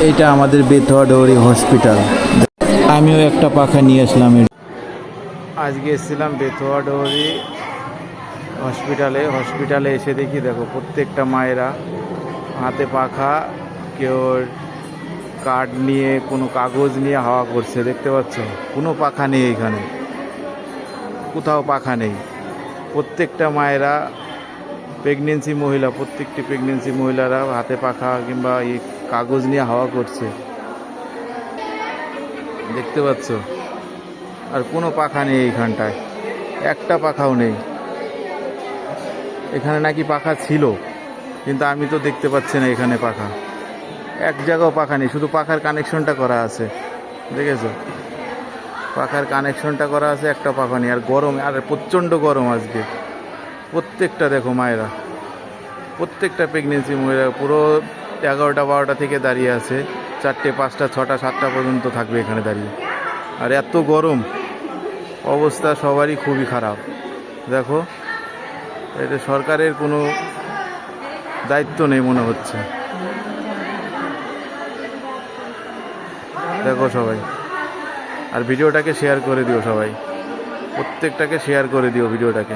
এটা আমাদের Bethua dowry hospital. আমিও একটা পাখা নিয়ে আসলাম। আজকে এসেছিলাম বেথুয়া ডৌরি হসপিটালে এসে দেখি, দেখো প্রত্যেকটা মায়েরা হাতে পাখা, কেউ কার্ড নিয়ে, কোনো কাগজ নিয়ে হাওয়া করছে। দেখতে পাচ্ছ, কোনো পাখা নেই এখানে, কোথাও পাখা নেই। প্রত্যেকটা মায়েরা, প্রেগনেন্সি মহিলা, প্রত্যেকটি প্রেগনেন্সি মহিলারা হাতে পাখা কিংবা এই কাগজ নিয়ে হাওয়া করছে। দেখতে পাচ্ছ, আর কোনো পাখা নেই এইখানটায়, একটা পাখাও নেই। এখানে নাকি পাখা ছিল, কিন্তু আমি তো দেখতে পাচ্ছি না এখানে পাখা। এক জায়গাও পাখা নেই, শুধু পাখার কানেকশনটা করা আছে। দেখেছো, পাখার কানেকশনটা করা আছে, একটা পাখা নেই। আর গরম, আর প্রচণ্ড গরম আজকে। প্রত্যেকটা দেখো মায়েরা, প্রত্যেকটা প্রেগনেন্সি মহিলা পুরো 11টা 12টা থেকে দাঁড়িয়ে আছে, 4টে 5টা 6টা 7টা পর্যন্ত থাকবে এখানে দাঁড়িয়ে। আর এত গরম, অবস্থা সবারই খুবই খারাপ। দেখো, এটা সরকারের কোনো দায়িত্ব নেই মনে হচ্ছে। দেখো সবাই, আর ভিডিওটাকে শেয়ার করে দিও সবাই, প্রত্যেকটাকে শেয়ার করে দিও ভিডিওটাকে।